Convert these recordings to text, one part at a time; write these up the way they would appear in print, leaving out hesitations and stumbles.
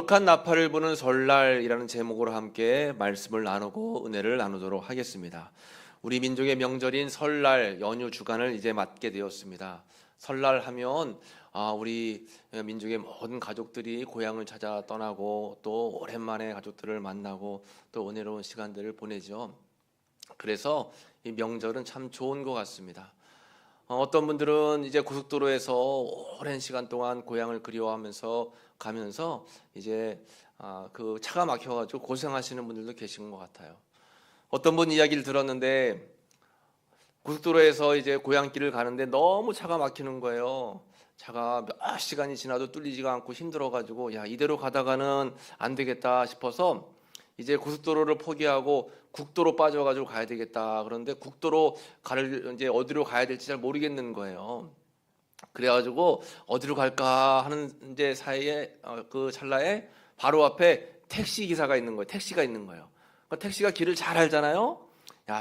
거룩한 나팔을 부는 설날이라는 제목으로 함께 말씀을 나누고 은혜를 나누도록 하겠습니다. 우리 민족의 명절인 설날 연휴 주간을 이제 맞게 되었습니다. 설날 하면 우리 민족의 모든 가족들이 고향을 찾아 떠나고 또 오랜만에 가족들을 만나고 또 은혜로운 시간들을 보내죠. 그래서 이 명절은 참 좋은 것 같습니다. 어떤 분들은 이제 고속도로에서 오랜 시간 동안 고향을 그리워하면서 가면서 이제 그 차가 막혀가지고 고생하시는 분들도 계신 것 같아요. 어떤 분 이야기를 들었는데 고속도로에서 이제 고향길을 가는데 너무 차가 막히는 거예요. 차가 몇 시간이 지나도 뚫리지가 않고 힘들어가지고 이대로 가다가는 안 되겠다 싶어서 이제 고속도로를 포기하고 국도로 빠져가지고 가야 되겠다. 그런데 국도로 이제 어디로 가야 될지 잘 모르겠는 거예요. 그래가지고 어디로 갈까 하는 이제 사이에 그 찰나에 바로 앞에 택시 기사가 있는 거예요. 택시가 있는 거예요. 그러니까 택시가 길을 잘 알잖아요.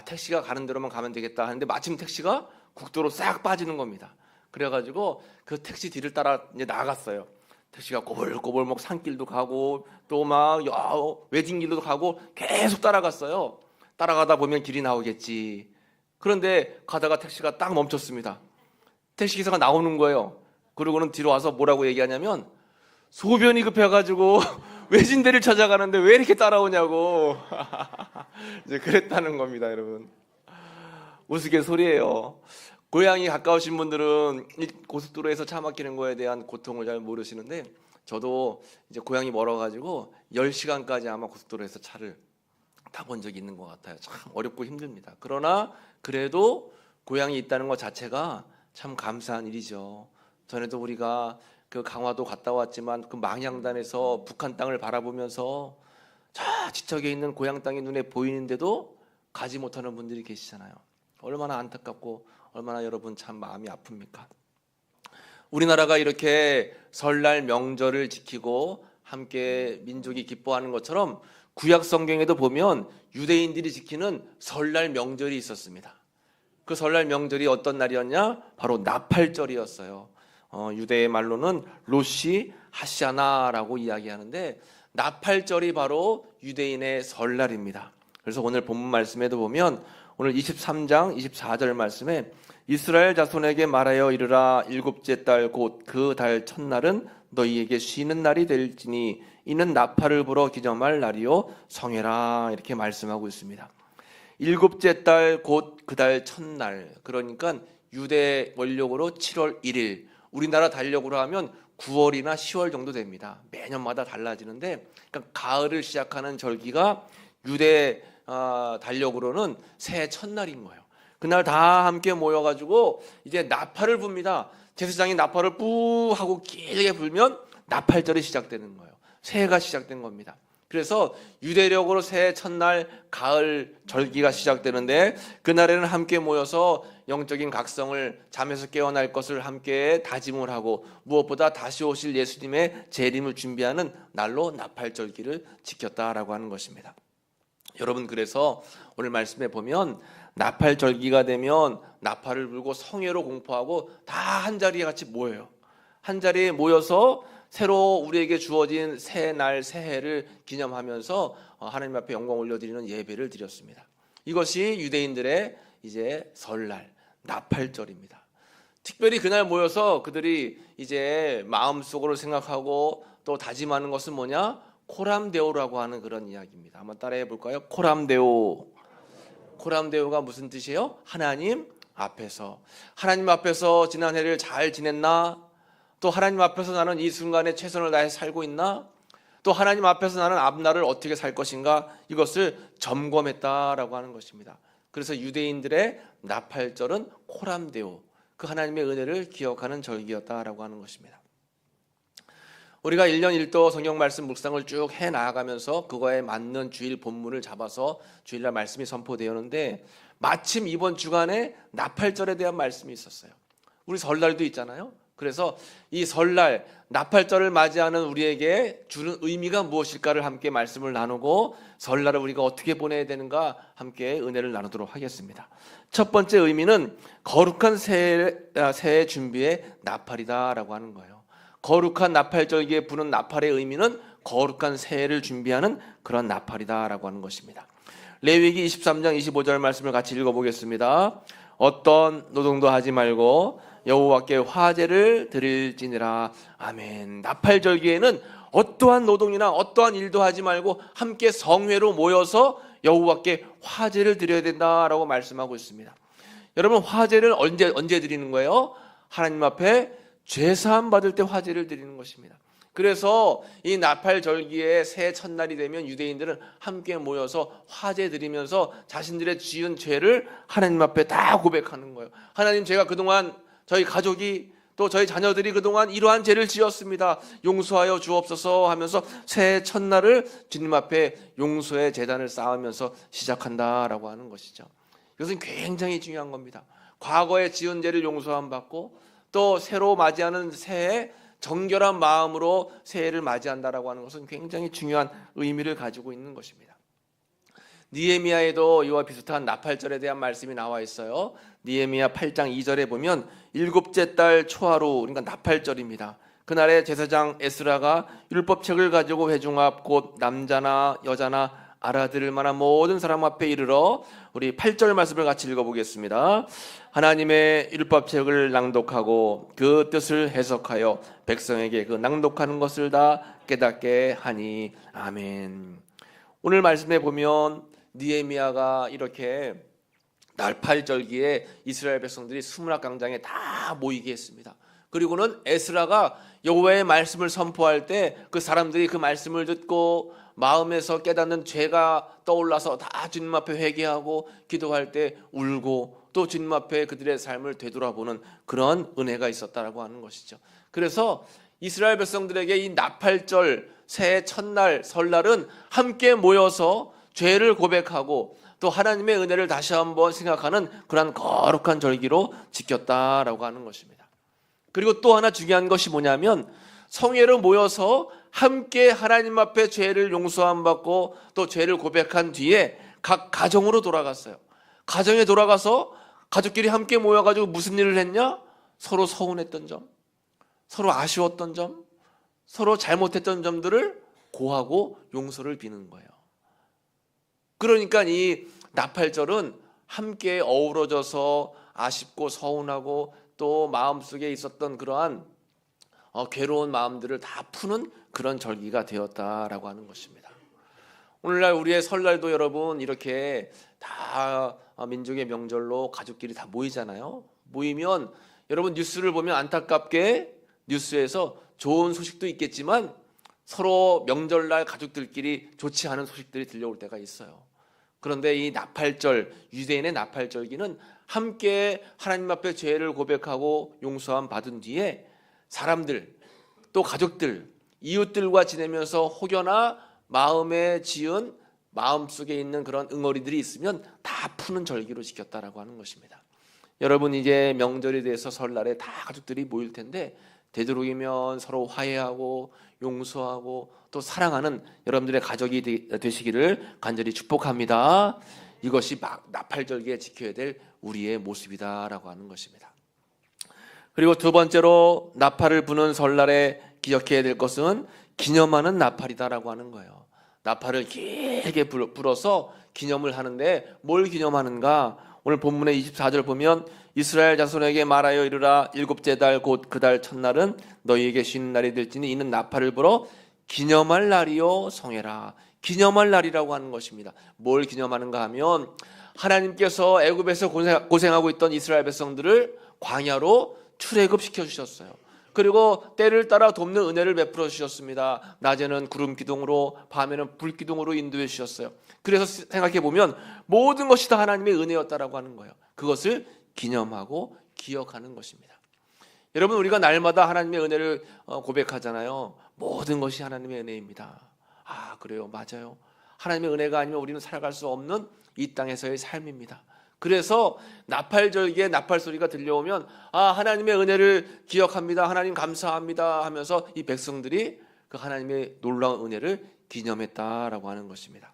택시가 가는 대로만 가면 되겠다 하는데 마침 택시가 국도로 싹 빠지는 겁니다. 그래가지고 그 택시 뒤를 따라 이제 나갔어요. 택시가 꼬불꼬불 막 산길도 가고 또 막 외진길도 가고 계속 따라갔어요. 따라가다 보면 길이 나오겠지. 그런데 가다가 택시가 딱 멈췄습니다. 택시기사가 나오는 거예요. 그러고는 뒤로 와서 뭐라고 얘기하냐면 소변이 급해가지고 외진데를 찾아가는데 왜 이렇게 따라오냐고 이제 그랬다는 겁니다, 여러분. 우스갯소리예요. 고향이 가까우신 분들은 이 고속도로에서 차 막히는 거에 대한 고통을 잘 모르시는데 저도 이제 고향이 멀어가지고 10시간까지 아마 고속도로에서 차를 타본 적이 있는 것 같아요. 참 어렵고 힘듭니다. 그러나 그래도 고향이 있다는 것 자체가 참 감사한 일이죠. 전에도 우리가 그 강화도 갔다 왔지만 그 망향단에서 북한 땅을 바라보면서 저 지척에 있는 고향 땅이 눈에 보이는데도 가지 못하는 분들이 계시잖아요. 얼마나 안타깝고 얼마나 여러분 참 마음이 아픕니까? 우리나라가 이렇게 설날 명절을 지키고 함께 민족이 기뻐하는 것처럼 구약 성경에도 보면 유대인들이 지키는 설날 명절이 있었습니다. 그 설날 명절이 어떤 날이었냐? 바로 나팔절이었어요. 유대의 말로는 로시 하샤나라고 이야기하는데 나팔절이 바로 유대인의 설날입니다. 그래서 오늘 본문 말씀에도 보면 오늘 23장 24절 말씀에 이스라엘 자손에게 말하여 이르라 일곱째 달 곧 그 달 첫날은 너희에게 쉬는 날이 될지니 이는 나팔을 불어 기념할 날이요 성회라 이렇게 말씀하고 있습니다. 일곱째 달 곧 그 달 첫날, 그러니까 유대 원력으로 7월 1일, 우리나라 달력으로 하면 9월이나 10월 정도 됩니다. 매년마다 달라지는데 그러니까 가을을 시작하는 절기가 유대 달력으로는 새해 첫날인 거예요. 그날 다 함께 모여가지고 이제 나팔을 붑니다. 제사장이 나팔을 뿌 하고 길게 불면 나팔절이 시작되는 거예요. 새해가 시작된 겁니다. 그래서 유대력으로 새해 첫날 가을 절기가 시작되는데 그날에는 함께 모여서 영적인 각성을 잠에서 깨어날 것을 함께 다짐을 하고 무엇보다 다시 오실 예수님의 재림을 준비하는 날로 나팔절기를 지켰다라고 하는 것입니다. 여러분, 그래서 오늘 말씀에 보면 나팔절기가 되면 나팔을 불고 성회로 공포하고 다 한자리에 같이 모여요. 한자리에 모여서 새로 우리에게 주어진 새날 새해를 기념하면서 하나님 앞에 영광 올려드리는 예배를 드렸습니다. 이것이 유대인들의 이제 설날 나팔절입니다. 특별히 그날 모여서 그들이 이제 마음속으로 생각하고 또 다짐하는 것은 뭐냐? 코람데오라고 하는 그런 이야기입니다. 한번 따라해 볼까요? 코람데오. 코람데오가 무슨 뜻이에요? 하나님 앞에서 지난 해를 잘 지냈나? 또 하나님 앞에서 나는 이 순간에 최선을 다해 살고 있나? 또 하나님 앞에서 나는 앞날을 어떻게 살 것인가? 이것을 점검했다라고 하는 것입니다. 그래서 유대인들의 나팔절은 코람데오, 그 하나님의 은혜를 기억하는 절기였다라고 하는 것입니다. 우리가 1년 1도 성경 말씀 묵상을 쭉 해 나가면서 그거에 맞는 주일 본문을 잡아서 주일날 말씀이 선포되었는데 마침 이번 주간에 나팔절에 대한 말씀이 있었어요. 우리 설날도 있잖아요. 그래서 이 설날 나팔절을 맞이하는 우리에게 주는 의미가 무엇일까를 함께 말씀을 나누고 설날을 우리가 어떻게 보내야 되는가 함께 은혜를 나누도록 하겠습니다. 첫 번째 의미는 거룩한 새해 준비의 나팔이다라고 하는 거예요. 거룩한 나팔절기에 부는 나팔의 의미는 거룩한 새해를 준비하는 그런 나팔이다라고 하는 것입니다. 레위기 23장 25절 말씀을 같이 읽어보겠습니다. 어떤 노동도 하지 말고 여호와께 화제를 드릴지니라. 아멘. 나팔절기에는 어떠한 노동이나 어떠한 일도 하지 말고 함께 성회로 모여서 여호와께 화제를 드려야 된다라고 말씀하고 있습니다. 여러분, 화제를 언제 드리는 거예요? 하나님 앞에 죄사함 받을 때 화제를 드리는 것입니다. 그래서 이 나팔절기의 새해 첫날이 되면 유대인들은 함께 모여서 화제 드리면서 자신들의 지은 죄를 하나님 앞에 다 고백하는 거예요. 하나님, 제가 그동안 저희 가족이 또 저희 자녀들이 그동안 이러한 죄를 지었습니다. 용서하여 주옵소서 하면서 새해 첫날을 주님 앞에 용서의 제단을 쌓으면서 시작한다라고 하는 것이죠. 이것은 굉장히 중요한 겁니다. 과거에 지은 죄를 용서함 받고 또 새로 맞이하는 새해 정결한 마음으로 새해를 맞이한다라고 하는 것은 굉장히 중요한 의미를 가지고 있는 것입니다. 느헤미야에도 이와 비슷한 나팔절에 대한 말씀이 나와 있어요. 느헤미야 8장 2절에 보면 일곱째 달 초하루, 그러니까 나팔절입니다. 그날에 제사장 에스라가 율법책을 가지고 회중 앞 곧 남자나 여자나 알아들을 만한 모든 사람 앞에 이르러 우리 8절 말씀을 같이 읽어보겠습니다. 하나님의 율법책을 낭독하고 그 뜻을 해석하여 백성에게 그 낭독하는 것을 다 깨닫게 하니. 아멘. 오늘 말씀에 보면 느헤미야가 이렇게 나팔절기에 이스라엘 백성들이 수문학광장에 다 모이게 했습니다. 그리고는 에스라가 여호와의 말씀을 선포할 때 그 사람들이 그 말씀을 듣고 마음에서 깨닫는 죄가 떠올라서 다 주님 앞에 회개하고 기도할 때 울고 또 주님 앞에 그들의 삶을 되돌아보는 그런 은혜가 있었다라고 하는 것이죠. 그래서 이스라엘 백성들에게 이 나팔절 새해 첫날 설날은 함께 모여서 죄를 고백하고 또 하나님의 은혜를 다시 한번 생각하는 그런 거룩한 절기로 지켰다라고 하는 것입니다. 그리고 또 하나 중요한 것이 뭐냐면 성회로 모여서 함께 하나님 앞에 죄를 용서함 받고 또 죄를 고백한 뒤에 각 가정으로 돌아갔어요. 가정에 돌아가서 가족끼리 함께 모여가지고 무슨 일을 했냐? 서로 서운했던 점, 서로 아쉬웠던 점, 서로 잘못했던 점들을 고하고 용서를 비는 거예요. 그러니까 이 나팔절은 함께 어우러져서 아쉽고 서운하고 또 마음속에 있었던 그러한 괴로운 마음들을 다 푸는 그런 절기가 되었다라고 하는 것입니다. 오늘날 우리의 설날도 여러분 이렇게 다 민족의 명절로 가족끼리 다 모이잖아요. 모이면 여러분 뉴스를 보면 안타깝게 뉴스에서 좋은 소식도 있겠지만 서로 명절날 가족들끼리 좋지 않은 소식들이 들려올 때가 있어요. 그런데 이 나팔절, 유대인의 나팔절기는 함께 하나님 앞에 죄를 고백하고 용서함 받은 뒤에 사람들 또 가족들 이웃들과 지내면서 혹여나 마음에 지은 마음속에 있는 그런 응어리들이 있으면 다 푸는 절기로 지켰다라고 하는 것입니다. 여러분 이제 명절에 대해서 설날에 다 가족들이 모일 텐데 되도록이면 서로 화해하고 용서하고 또 사랑하는 여러분들의 가족이 되시기를 간절히 축복합니다. 이것이 나팔절기에 지켜야 될 우리의 모습이다라고 하는 것입니다. 그리고 두 번째로 나팔을 부는 설날에 기억해야 될 것은 기념하는 나팔이다라고 하는 거예요. 나팔을 길게 불어서 기념을 하는데 뭘 기념하는가? 오늘 본문의 24절 보면 이스라엘 자손에게 말하여 이르라 일곱째 달 곧 그 달 첫날은 너희에게 쉬는 날이 될지니 이는 나팔을 불어 기념할 날이요 성회라. 기념할 날이라고 하는 것입니다. 뭘 기념하는가 하면 하나님께서 애굽에서 고생하고 있던 이스라엘 백성들을 광야로 출애굽시켜 주셨어요. 그리고 때를 따라 돕는 은혜를 베풀어 주셨습니다. 낮에는 구름 기둥으로 밤에는 불 기둥으로 인도해 주셨어요. 그래서 생각해 보면 모든 것이 다 하나님의 은혜였다라고 하는 거예요. 그것을 기념하고 기억하는 것입니다. 여러분 우리가 날마다 하나님의 은혜를 고백하잖아요. 모든 것이 하나님의 은혜입니다. 아 그래요, 맞아요. 하나님의 은혜가 아니면 우리는 살아갈 수 없는 이 땅에서의 삶입니다. 그래서 나팔절기에 나팔 소리가 들려오면 하나님의 은혜를 기억합니다. 하나님 감사합니다 하면서 이 백성들이 그 하나님의 놀라운 은혜를 기념했다라고 하는 것입니다.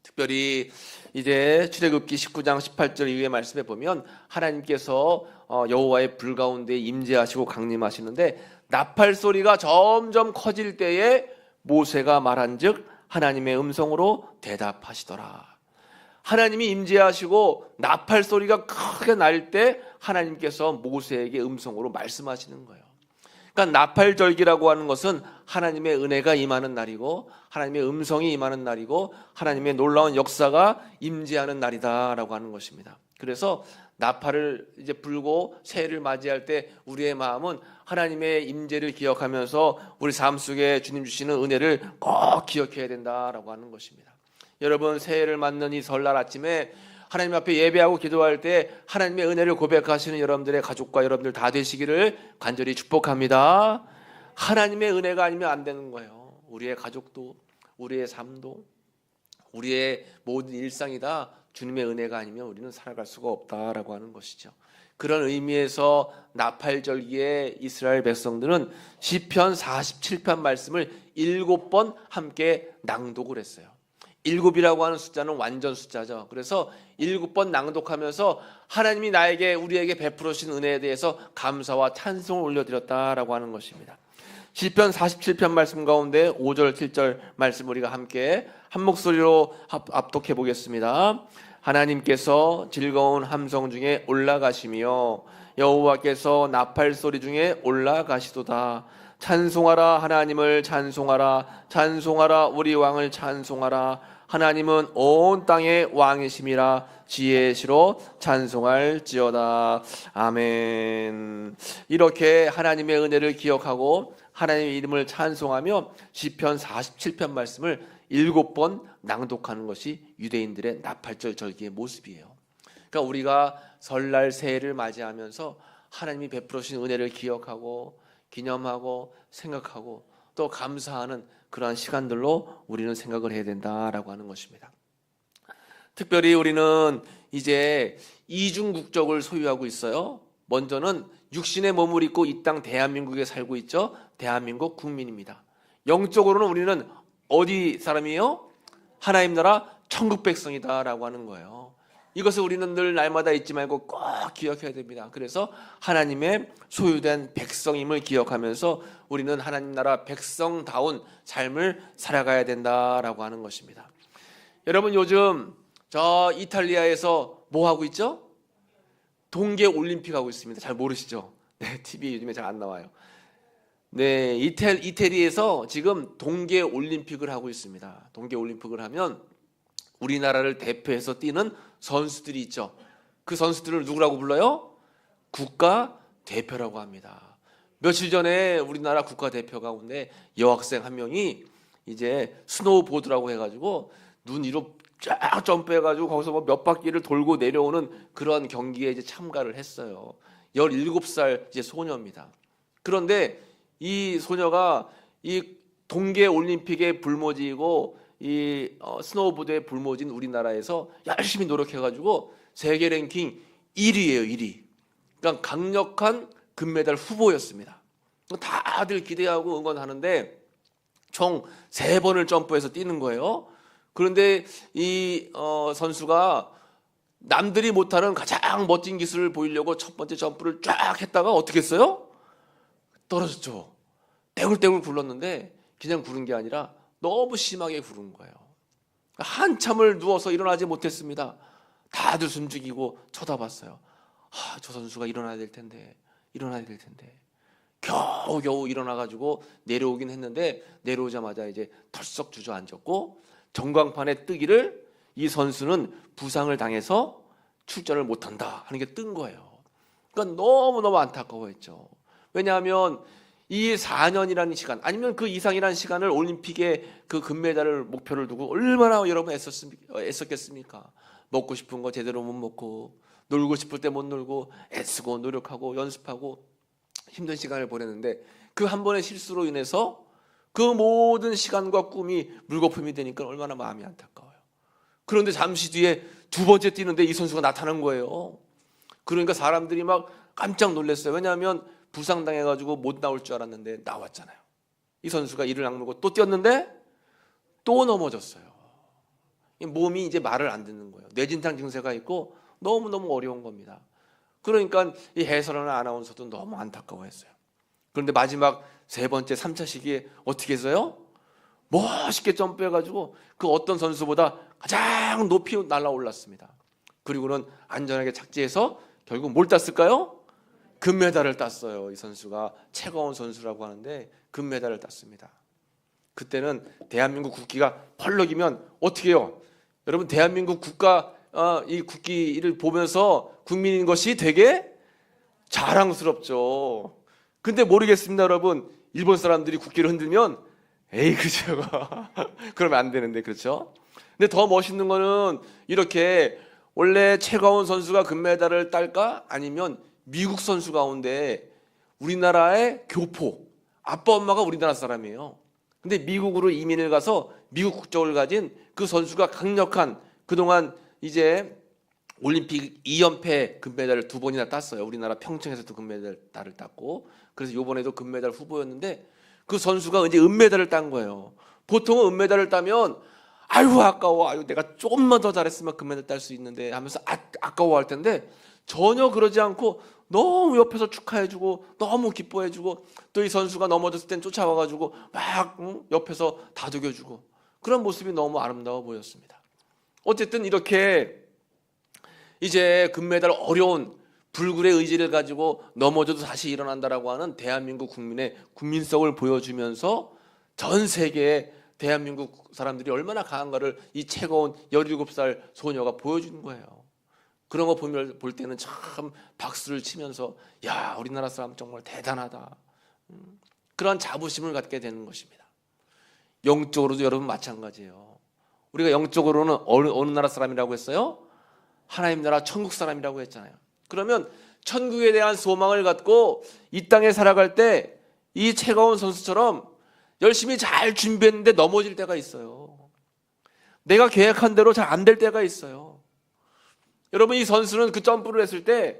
특별히 이제 출애굽기 19장 18절 이후의 말씀에 보면 하나님께서 여호와의 불 가운데 임재하시고 강림하시는데 나팔 소리가 점점 커질 때에 모세가 말한즉 하나님의 음성으로 대답하시더라. 하나님이 임재하시고 나팔 소리가 크게 날 때 하나님께서 모세에게 음성으로 말씀하시는 거예요. 그러니까 나팔절기라고 하는 것은 하나님의 은혜가 임하는 날이고 하나님의 음성이 임하는 날이고 하나님의 놀라운 역사가 임재하는 날이다라고 하는 것입니다. 그래서 나팔을 이제 불고 새해를 맞이할 때 우리의 마음은 하나님의 임재를 기억하면서 우리 삶 속에 주님 주시는 은혜를 꼭 기억해야 된다라고 하는 것입니다. 여러분, 새해를 맞는 이 설날 아침에 하나님 앞에 예배하고 기도할 때 하나님의 은혜를 고백하시는 여러분들의 가족과 여러분들 다 되시기를 간절히 축복합니다. 하나님의 은혜가 아니면 안 되는 거예요. 우리의 가족도, 우리의 삶도, 우리의 모든 일상이 다 주님의 은혜가 아니면 우리는 살아갈 수가 없다라고 하는 것이죠. 그런 의미에서 나팔절기에 이스라엘 백성들은 시편 47편 말씀을 7번 함께 낭독을 했어요. 7이라고 하는 숫자는 완전 숫자죠. 그래서 7번 낭독하면서 하나님이 우리에게 베풀으신 은혜에 대해서 감사와 찬송을 올려드렸다라고 하는 것입니다. 시편 47편 말씀 가운데 5절 7절 말씀 우리가 함께 한 목소리로 합독해 보겠습니다. 하나님께서 즐거운 함성 중에 올라가시며 여호와께서 나팔 소리 중에 올라가시도다. 찬송하라, 하나님을 찬송하라. 찬송하라, 우리 왕을 찬송하라. 하나님은 온 땅의 왕이심이라. 지혜의 시로 찬송할지어다. 아멘. 이렇게 하나님의 은혜를 기억하고 하나님의 이름을 찬송하며 시편 47편 말씀을 7번 낭독하는 것이 유대인들의 나팔절 절기의 모습이에요. 그러니까 우리가 설날 새해를 맞이하면서 하나님이 베풀으신 은혜를 기억하고 기념하고 생각하고 또 감사하는 그러한 시간들로 우리는 생각을 해야 된다라고 하는 것입니다. 특별히 우리는 이제 이중 국적을 소유하고 있어요. 먼저는 육신의 몸을 입고 이 땅 대한민국에 살고 있죠. 대한민국 국민입니다. 영적으로는 우리는 어디 사람이에요? 하나님 나라 천국 백성이다라고 하는 거예요. 이것을 우리는 늘 날마다 잊지 말고 꼭 기억해야 됩니다. 그래서 하나님의 소유된 백성임을 기억하면서 우리는 하나님 나라 백성다운 삶을 살아가야 된다라고 하는 것입니다. 여러분, 요즘 저 이탈리아에서 뭐 하고 있죠? 동계 올림픽 하고 있습니다. 잘 모르시죠? 네, TV 요즘에 잘 안 나와요. 네, 이태리에서 지금 동계 올림픽을 하고 있습니다. 동계 올림픽을 하면 우리나라를 대표해서 뛰는 선수들이 있죠. 그 선수들을 누구라고 불러요? 국가 대표라고 합니다. 며칠 전에 우리나라 국가 대표 가운데 여학생 한 명이 이제 스노우보드라고 해가지고 눈 위로 쫙 점프해가지고 거기서 뭐 몇 바퀴를 돌고 내려오는 그런 경기에 이제 참가를 했어요. 17살 이제 소녀입니다. 그런데 이 소녀가 이 동계 올림픽에 불모지고 이 스노우보드에 불모진 우리나라에서 열심히 노력해가지고 세계 랭킹 1위예요, 1위. 그러니까 강력한 금메달 후보였습니다. 다들 기대하고 응원하는데 총 3번을 점프해서 뛰는 거예요. 그런데 이 선수가 남들이 못하는 가장 멋진 기술을 보이려고 첫 번째 점프를 쫙 했다가 어떻게 했어요? 떨어졌죠. 떼굴떼굴 굴렀는데 그냥 구른 게 아니라 너무 심하게 구른 거예요. 한참을 누워서 일어나지 못했습니다. 다들 숨죽이고 쳐다봤어요. 저 선수가 일어나야 될 텐데 겨우겨우 일어나가지고 내려오긴 했는데 내려오자마자 이제 털썩 주저앉았고 전광판에 뜨기를 이 선수는 부상을 당해서 출전을 못한다 하는 게 뜬 거예요. 그러니까 너무너무 안타까워했죠. 왜냐하면 이 4년이라는 시간 아니면 그 이상이라는 시간을 올림픽에 그 금메달을 목표를 두고 얼마나 여러분 애썼겠습니까? 먹고 싶은 거 제대로 못 먹고 놀고 싶을 때 못 놀고 애쓰고 노력하고 연습하고 힘든 시간을 보냈는데 그 한 번의 실수로 인해서 그 모든 시간과 꿈이 물거품이 되니까 얼마나 마음이 안타까워요. 그런데 잠시 뒤에 두 번째 뛰는데 이 선수가 나타난 거예요. 그러니까 사람들이 막 깜짝 놀랐어요. 왜냐하면 부상당해가지고 못 나올 줄 알았는데 나왔잖아요. 이 선수가 이를 악물고 또 뛰었는데 또 넘어졌어요. 몸이 이제 말을 안 듣는 거예요. 뇌진탕 증세가 있고 너무너무 어려운 겁니다. 그러니까 이 해설하는 아나운서도 너무 안타까워했어요. 그런데 마지막 3번째 3차 시기에 어떻게 했어요? 멋있게 점프해가지고 그 어떤 선수보다 가장 높이 날아올랐습니다. 그리고는 안전하게 착지해서 결국 뭘 땄을까요? 금메달을 땄어요. 이 선수가 최가원 선수라고 하는데 금메달을 땄습니다. 그때는 대한민국 국기가 펄럭이면 어떻게 해요? 여러분, 대한민국 국가 이 국기를 보면서 국민인 것이 되게 자랑스럽죠. 근데 모르겠습니다, 여러분. 일본 사람들이 국기를 흔들면 에이 그죠? 그러면 안 되는데, 그렇죠? 근데 더 멋있는 거는 이렇게 원래 최가원 선수가 금메달을 딸까? 아니면 미국 선수 가운데 우리나라의 교포, 아빠 엄마가 우리나라 사람이에요. 근데 미국으로 이민을 가서 미국 국적을 가진 그 선수가 강력한, 그동안 이제 올림픽 2연패 금메달을 2번이나 땄어요. 우리나라 평창에서도 금메달을 땄고, 그래서 이번에도 금메달 후보였는데 그 선수가 이제 은메달을 딴 거예요. 보통은 은메달을 따면 아유 아까워, 아유 내가 조금만 더 잘했으면 금메달 딸 수 있는데 하면서 아까워할 텐데, 전혀 그러지 않고 너무 옆에서 축하해주고 너무 기뻐해주고, 또 이 선수가 넘어졌을 땐 쫓아와가지고 막 옆에서 다독여주고, 그런 모습이 너무 아름다워 보였습니다. 어쨌든 이렇게 이제 금메달 어려운 불굴의 의지를 가지고 넘어져도 다시 일어난다라고 하는 대한민국 국민의 국민성을 보여주면서 전 세계에 대한민국 사람들이 얼마나 강한가를 이 최고운 17살 소녀가 보여주는 거예요. 그런 거 볼 때는 참 박수를 치면서 야, 우리나라 사람 정말 대단하다, 그런 자부심을 갖게 되는 것입니다. 영적으로도 여러분 마찬가지예요. 우리가 영적으로는 어느 나라 사람이라고 했어요? 하나님 나라 천국 사람이라고 했잖아요. 그러면 천국에 대한 소망을 갖고 이 땅에 살아갈 때 이 최가원 선수처럼 열심히 잘 준비했는데 넘어질 때가 있어요. 내가 계획한 대로 잘 안 될 때가 있어요. 여러분, 이 선수는 그 점프를 했을 때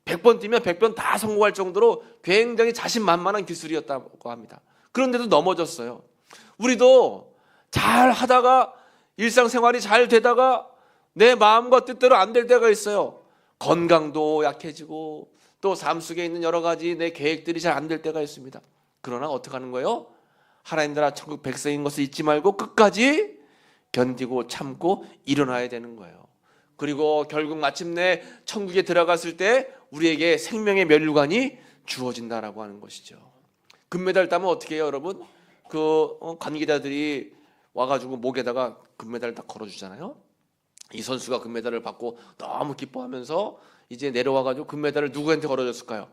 100번 뛰면 100번 다 성공할 정도로 굉장히 자신만만한 기술이었다고 합니다. 그런데도 넘어졌어요. 우리도 잘 하다가 일상생활이 잘 되다가 내 마음과 뜻대로 안 될 때가 있어요. 건강도 약해지고 또 삶 속에 있는 여러 가지 내 계획들이 잘 안 될 때가 있습니다. 그러나 어떻게 하는 거예요? 하나님 나라 천국 백성인 것을 잊지 말고 끝까지 견디고 참고 일어나야 되는 거예요. 그리고 결국 마침내 천국에 들어갔을 때 우리에게 생명의 면류관이 주어진다라고 하는 것이죠. 금메달 따면 어떻게 해요, 여러분? 관계자들이 와가지고 목에다가 금메달을 딱 걸어주잖아요. 이 선수가 금메달을 받고 너무 기뻐하면서 이제 내려와가지고 금메달을 누구한테 걸어줬을까요?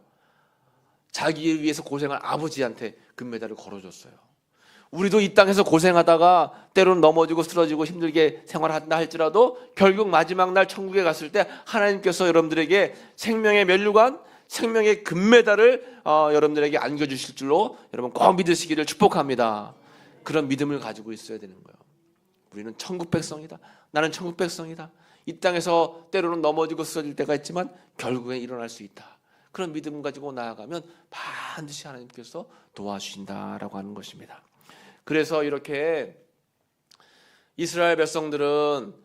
자기를 위해서 고생할 아버지한테 금메달을 걸어줬어요. 우리도 이 땅에서 고생하다가 때로는 넘어지고 쓰러지고 힘들게 생활한다 할지라도 결국 마지막 날 천국에 갔을 때 하나님께서 여러분들에게 생명의 면류관, 생명의 금메달을 여러분들에게 안겨주실 줄로 여러분 꼭 믿으시기를 축복합니다. 그런 믿음을 가지고 있어야 되는 거예요. 우리는 천국 백성이다. 나는 천국 백성이다. 이 땅에서 때로는 넘어지고 쓰러질 때가 있지만 결국엔 일어날 수 있다. 그런 믿음 가지고 나아가면 반드시 하나님께서 도와주신다라고 하는 것입니다. 그래서 이렇게 이스라엘 백성들은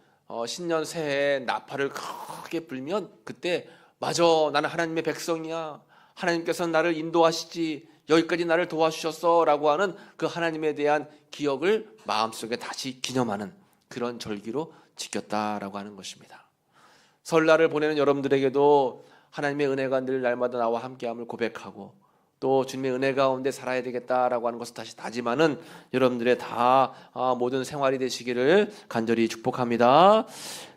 신년 새해 나팔을 크게 불면 그때 맞아, 나는 하나님의 백성이야, 하나님께서는 나를 인도하시지, 여기까지 나를 도와주셨어 라고 하는 그 하나님에 대한 기억을 마음속에 다시 기념하는 그런 절기로 지켰다라고 하는 것입니다. 설날을 보내는 여러분들에게도 하나님의 은혜가 늘 날마다 나와 함께함을 고백하고 또 주님의 은혜 가운데 살아야 되겠다라고 하는 것을 다시 다짐하는 여러분들의 다 모든 생활이 되시기를 간절히 축복합니다.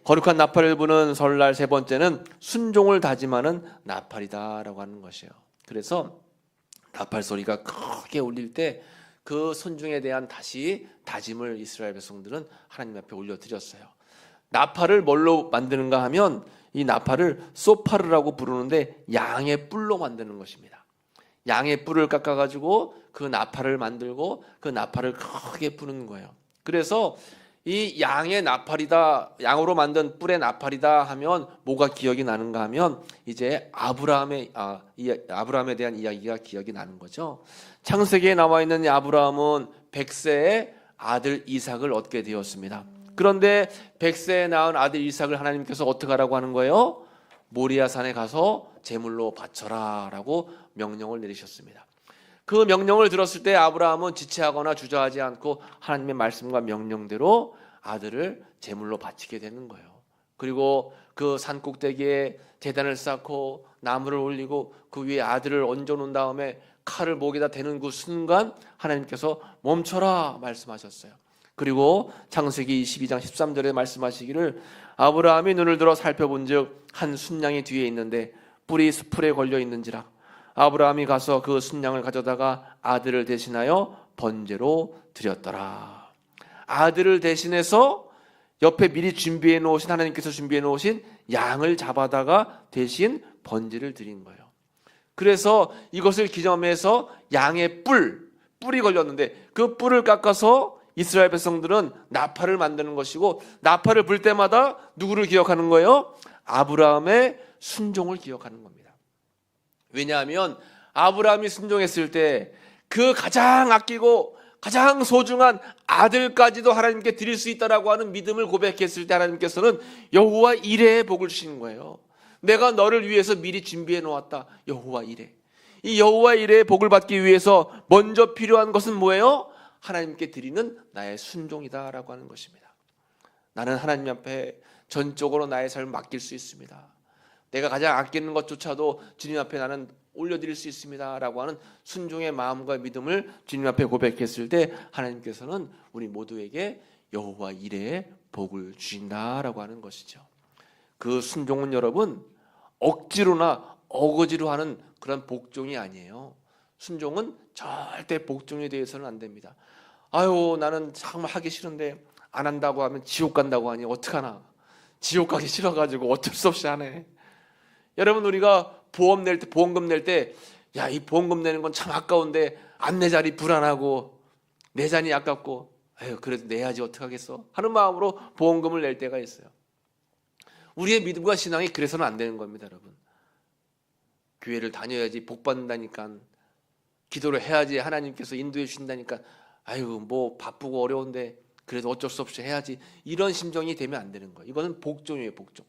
거룩한 나팔을 부는 설날 세 번째는 순종을 다짐하는 나팔이다라고 하는 것이에요. 그래서 나팔 소리가 크게 울릴 때 그 순종에 대한 다시 다짐을 이스라엘 백성들은 하나님 앞에 올려드렸어요. 나팔을 뭘로 만드는가 하면 이 나팔을 소파르라고 부르는데 양의 뿔로 만드는 것입니다. 양의 뿔을 깎아가지고 그 나팔을 만들고 그 나팔을 크게 부는 거예요. 그래서 이 양의 나팔이다, 양으로 만든 뿔의 나팔이다 하면 뭐가 기억이 나는가 하면 이제 아브라함에 대한 이야기가 기억이 나는 거죠. 창세기에 나와 있는 이 아브라함은 100세에 아들 이삭을 얻게 되었습니다. 그런데 100세에 낳은 아들 이삭을 하나님께서 어떻게 하라고 하는 거예요? 모리아산에 가서 제물로 바쳐라 라고 명령을 내리셨습니다. 그 명령을 들었을 때 아브라함은 지체하거나 주저하지 않고 하나님의 말씀과 명령대로 아들을 제물로 바치게 되는 거예요. 그리고 그 산 꼭대기에 제단을 쌓고 나무를 올리고 그 위에 아들을 얹어놓은 다음에 칼을 목에다 대는 그 순간 하나님께서 멈춰라 말씀하셨어요. 그리고 창세기 22장 13절에 말씀하시기를 아브라함이 눈을 들어 살펴본즉 한 순양이 뒤에 있는데 뿔이 수풀에 걸려 있는지라 아브라함이 가서 그 순양을 가져다가 아들을 대신하여 번제로 드렸더라. 아들을 대신해서 옆에 미리 준비해 놓으신 하나님께서 준비해 놓으신 양을 잡아다가 대신 번제를 드린 거예요. 그래서 이것을 기념해서 양의 뿔이 걸렸는데 그 뿔을 깎아서 이스라엘 백성들은 나팔을 만드는 것이고 나팔을 불 때마다 누구를 기억하는 거예요? 아브라함의 순종을 기억하는 겁니다. 왜냐하면 아브라함이 순종했을 때 그 가장 아끼고 가장 소중한 아들까지도 하나님께 드릴 수 있다라고 하는 믿음을 고백했을 때 하나님께서는 여호와 이레의 복을 주시는 거예요. 내가 너를 위해서 미리 준비해 놓았다. 여호와 이레. 이 여호와 이레의 복을 받기 위해서 먼저 필요한 것은 뭐예요? 하나님께 드리는 나의 순종이다라고 하는 것입니다. 나는 하나님 앞에 전적으로 나의 삶을 맡길 수 있습니다. 내가 가장 아끼는 것조차도 주님 앞에 나는 올려드릴 수 있습니다라고 하는 순종의 마음과 믿음을 주님 앞에 고백했을 때 하나님께서는 우리 모두에게 여호와 이레의 복을 주신다라고 하는 것이죠. 그 순종은 여러분 억지로나 어거지로 하는 그런 복종이 아니에요. 순종은 절대 복종에 대해서는 안 됩니다. 아유 나는 정말 하기 싫은데 안 한다고 하면 지옥 간다고 하니 어떡하나. 지옥 가기 싫어가지고 어쩔 수 없이 하네. 여러분 우리가 보험금 낼 때 야, 이 보험금 내는 건 참 아까운데 안 내 자리 불안하고 내 자리 아깝고 아유 그래도 내야지 어떡하겠어 하는 마음으로 보험금을 낼 때가 있어요. 우리의 믿음과 신앙이 그래서는 안 되는 겁니다. 여러분 교회를 다녀야지 복 받는다니까 기도를 해야지 하나님께서 인도해 주신다니까 아유 뭐 바쁘고 어려운데 그래도 어쩔 수 없이 해야지 이런 심정이 되면 안 되는 거예요. 이거는 복종이에요. 복종.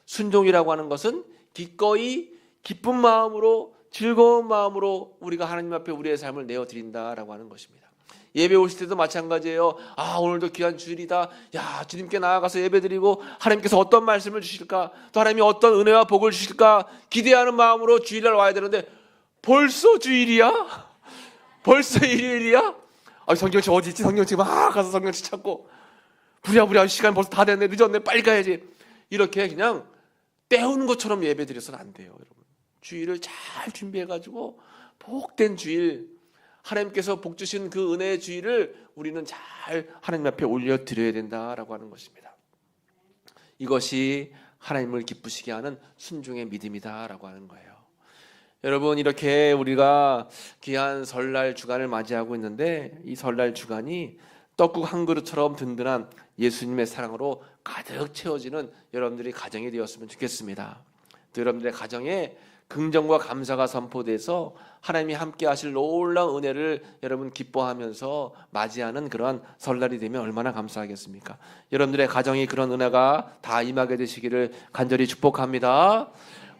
순종이라고 하는 것은 기꺼이 기쁜 마음으로 즐거운 마음으로 우리가 하나님 앞에 우리의 삶을 내어드린다라고 하는 것입니다. 예배 오실 때도 마찬가지예요. 아 오늘도 귀한 주일이다. 야 주님께 나아가서 예배드리고 하나님께서 어떤 말씀을 주실까 또 하나님이 어떤 은혜와 복을 주실까 기대하는 마음으로 주일날 와야 되는데 벌써 주일이야? 벌써 일요일이야? 아 성경책 어디 있지? 성경책 막 가서 성경책 찾고 부랴부랴 시간 벌써 다 됐네 늦었네 빨리 가야지 이렇게 그냥 때우는 것처럼 예배드려서는 안 돼요. 여러분 주일을 잘 준비해가지고 복된 주일 하나님께서 복 주신 그 은혜의 주일을 우리는 잘 하나님 앞에 올려드려야 된다라고 하는 것입니다. 이것이 하나님을 기쁘시게 하는 순종의 믿음이다라고 하는 거예요. 여러분 이렇게 우리가 귀한 설날 주간을 맞이하고 있는데 이 설날 주간이 떡국 한 그릇처럼 든든한 예수님의 사랑으로 가득 채워지는 여러분들이 가정이 되었으면 좋겠습니다. 또 여러분들의 가정에 긍정과 감사가 선포돼서 하나님이 함께 하실 놀라운 은혜를 여러분 기뻐하면서 맞이하는 그러한 설날이 되면 얼마나 감사하겠습니까? 여러분들의 가정이 그런 은혜가 다 임하게 되시기를 간절히 축복합니다.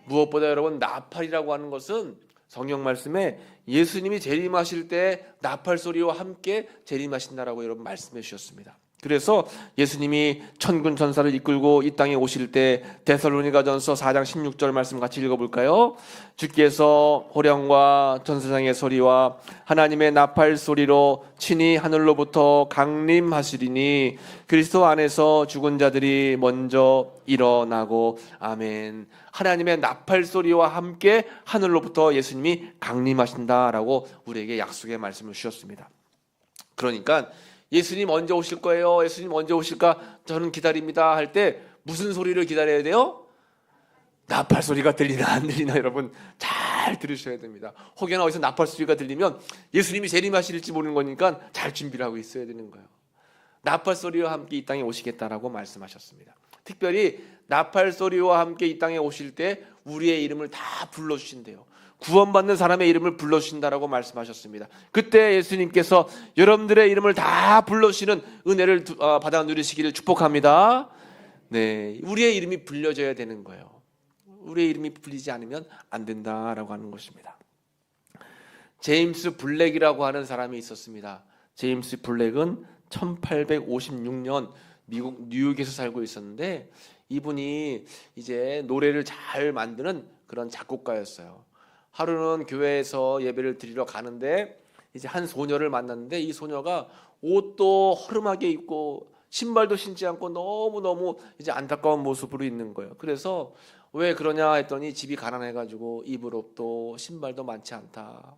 무엇보다 여러분 나팔이라고 하는 것은 성경 말씀에 예수님이 재림하실 때 나팔 소리와 함께 재림하신다라고 여러분 말씀해 주셨습니다. 그래서 예수님이 천군 천사를 이끌고 이 땅에 오실 때 데살로니가전서 4장 16절 말씀 같이 읽어볼까요? 주께서 호령과 전사장의 소리와 하나님의 나팔 소리로 친히 하늘로부터 강림하시리니 그리스도 안에서 죽은 자들이 먼저 일어나고 아멘. 하나님의 나팔 소리와 함께 하늘로부터 예수님이 강림하신다라고 우리에게 약속의 말씀을 주셨습니다. 그러니까 예수님 언제 오실 거예요? 예수님 언제 오실까? 저는 기다립니다 할 때 무슨 소리를 기다려야 돼요? 나팔 소리가 들리나 안 들리나 여러분 잘 들으셔야 됩니다. 혹여나 어디서 나팔 소리가 들리면 예수님이 재림하실지 모르는 거니까 잘 준비를 하고 있어야 되는 거예요. 나팔 소리와 함께 이 땅에 오시겠다라고 말씀하셨습니다. 특별히 나팔 소리와 함께 이 땅에 오실 때 우리의 이름을 다 불러주신대요. 구원받는 사람의 이름을 불러주신다라고 말씀하셨습니다. 그때 예수님께서 여러분들의 이름을 다 불러주시는 은혜를 받아 누리시기를 축복합니다. 네, 우리의 이름이 불려져야 되는 거예요. 우리의 이름이 불리지 않으면 안 된다라고 하는 것입니다. 제임스 블랙이라고 하는 사람이 있었습니다. 제임스 블랙은 1856년 미국 뉴욕에서 살고 있었는데 이분이 이제 노래를 잘 만드는 그런 작곡가였어요. 하루는 교회에서 예배를 드리러 가는데 이제 한 소녀를 만났는데 이 소녀가 옷도 허름하게 입고 신발도 신지 않고 너무너무 이제 안타까운 모습으로 있는 거예요. 그래서 왜 그러냐 했더니 집이 가난해가지고 입을 옷도 신발도 많지 않다.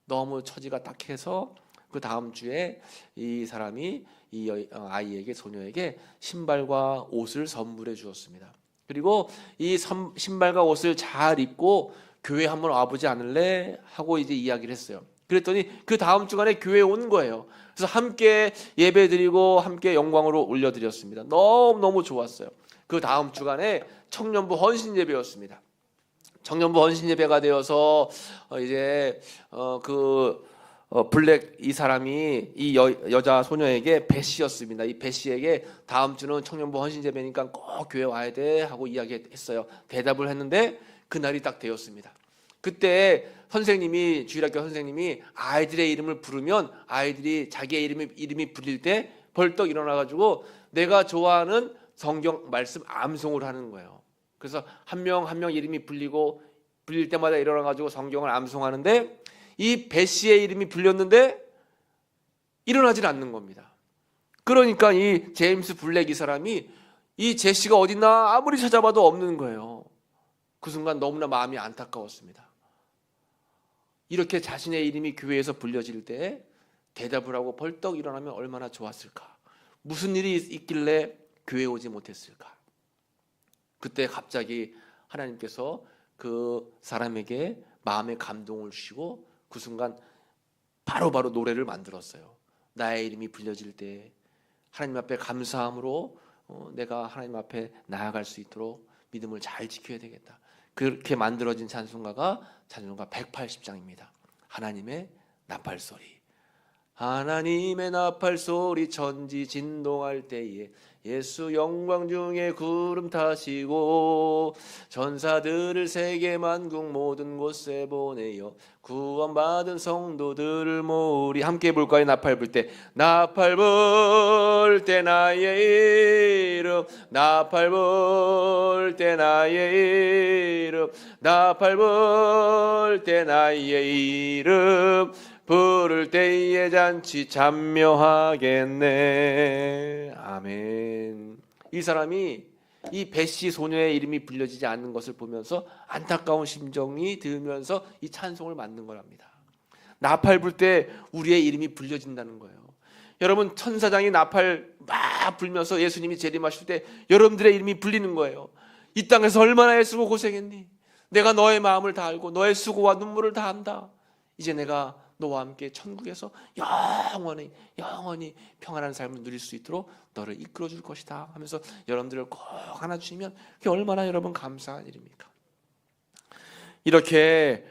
너무 처지가 딱해서 그 다음 주에 이 사람이 이 아이에게 소녀에게 신발과 옷을 선물해 주었습니다. 그리고 이 신발과 옷을 잘 입고 교회 한번 와보지 않을래? 하고 이제 이야기를 했어요. 그랬더니 그 다음 주간에 교회에 온 거예요. 그래서 함께 예배드리고 함께 영광으로 올려드렸습니다. 너무너무 좋았어요. 그 다음 주간에 청년부 헌신 예배였습니다. 청년부 헌신 예배가 되어서 이제 블랙 이 사람이 이 여자 소녀에게 베시였습니다. 이 베시에게 다음 주는 청년부 헌신 예배니까 꼭 교회 와야 돼 하고 이야기했어요. 대답을 했는데 그날이 딱 되었습니다. 그때 선생님이 주일학교 선생님이 아이들의 이름을 부르면 아이들이 자기의 이름이 불릴 때 벌떡 일어나가지고 내가 좋아하는 성경 말씀 암송을 하는 거예요. 그래서 한 명 한 명 이름이 불릴 때마다 일어나가지고 성경을 암송하는데 이 베시의 이름이 불렸는데 일어나질 않는 겁니다. 그러니까 이 제임스 블랙 이 사람이 이 제시가 어딨나 아무리 찾아봐도 없는 거예요. 그 순간 너무나 마음이 안타까웠습니다. 이렇게 자신의 이름이 교회에서 불려질 때 대답을 하고 벌떡 일어나면 얼마나 좋았을까. 무슨 일이 있길래 교회에 오지 못했을까. 그때 갑자기 하나님께서 그 사람에게 마음의 감동을 주시고 그 순간 바로바로 노래를 만들었어요. 나의 이름이 불려질 때 하나님 앞에 감사함으로 내가 하나님 앞에 나아갈 수 있도록 믿음을 잘 지켜야 되겠다. 그렇게 만들어진 찬송가 180장입니다. 하나님의 나팔소리. 하나님의 나팔소리 천지 진동할 때에 예수 영광 중에 구름 타시고 전사들을 세계 만국 모든 곳에 보내어 구원받은 성도들을 모으리. 함께 볼까요? 나팔 불 때 나팔 불 때 나의 이름 나팔 불 때 나의 이름 나팔 불 때 나의 이름 부를 때에 잔치 참여하겠네. 아멘. 이 사람이 이 베시 소녀의 이름이 불려지지 않는 것을 보면서 안타까운 심정이 들면서 이 찬송을 만든 거랍니다. 나팔 불 때 우리의 이름이 불려진다는 거예요. 여러분 천사장이 나팔 막 불면서 예수님이 재림하실 때 여러분들의 이름이 불리는 거예요. 이 땅에서 얼마나 애쓰고 고생했니? 내가 너의 마음을 다 알고 너의 수고와 눈물을 다 안다. 이제 내가 너와 함께 천국에서 영원히 평안한 삶을 누릴 수 있도록 너를 이끌어 줄 것이다 하면서 여러분들을 꼭 안아주시면 그게 얼마나 여러분 감사한 일입니까? 이렇게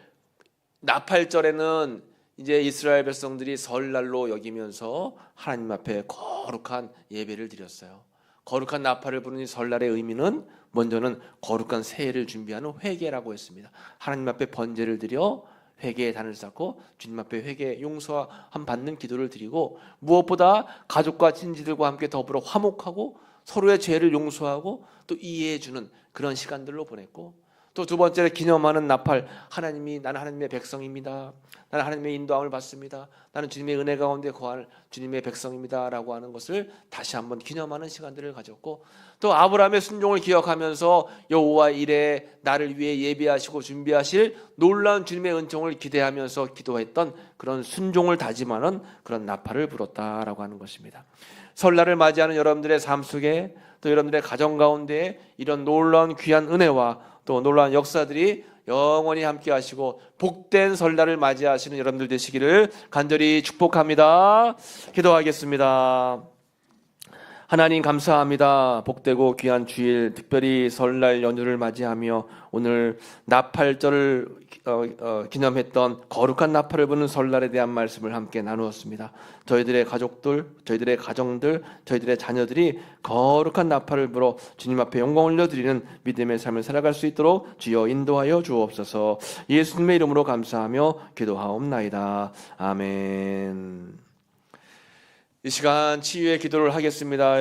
나팔절에는 이제 이스라엘 백성들이 설날로 여기면서 하나님 앞에 거룩한 예배를 드렸어요. 거룩한 나팔을 부르는 설날의 의미는 먼저는 거룩한 새해를 준비하는 회개라고 했습니다. 하나님 앞에 번제를 드려 회개의 단을 쌓고 주님 앞에 회개 용서함 받는 기도를 드리고 무엇보다 가족과 친지들과 함께 더불어 화목하고 서로의 죄를 용서하고 또 이해해 주는 그런 시간들로 보냈고 또 두 번째로 기념하는 나팔 하나님이 나는 하나님의 백성입니다. 나는 하나님의 인도함을 받습니다. 나는 주님의 은혜 가운데 거할 주님의 백성입니다 라고 하는 것을 다시 한번 기념하는 시간들을 가졌고 또 아브라함의 순종을 기억하면서 여호와 이레 나를 위해 예비하시고 준비하실 놀라운 주님의 은총을 기대하면서 기도했던 그런 순종을 다짐하는 그런 나팔을 불었다라고 하는 것입니다. 설날을 맞이하는 여러분들의 삶 속에 또 여러분들의 가정 가운데 이런 놀라운 귀한 은혜와 또 놀라운 역사들이 영원히 함께 하시고 복된 설날을 맞이하시는 여러분들 되시기를 간절히 축복합니다. 기도하겠습니다. 하나님 감사합니다. 복되고 귀한 주일, 특별히 설날 연휴를 맞이하며 오늘 나팔절을 기념했던 거룩한 나팔을 부는 설날에 대한 말씀을 함께 나누었습니다. 저희들의 가족들, 저희들의 가정들, 저희들의 자녀들이 거룩한 나팔을 불어 주님 앞에 영광 올려드리는 믿음의 삶을 살아갈 수 있도록 주여 인도하여 주옵소서. 예수님의 이름으로 감사하며 기도하옵나이다. 아멘. 이 시간 치유의 기도를 하겠습니다.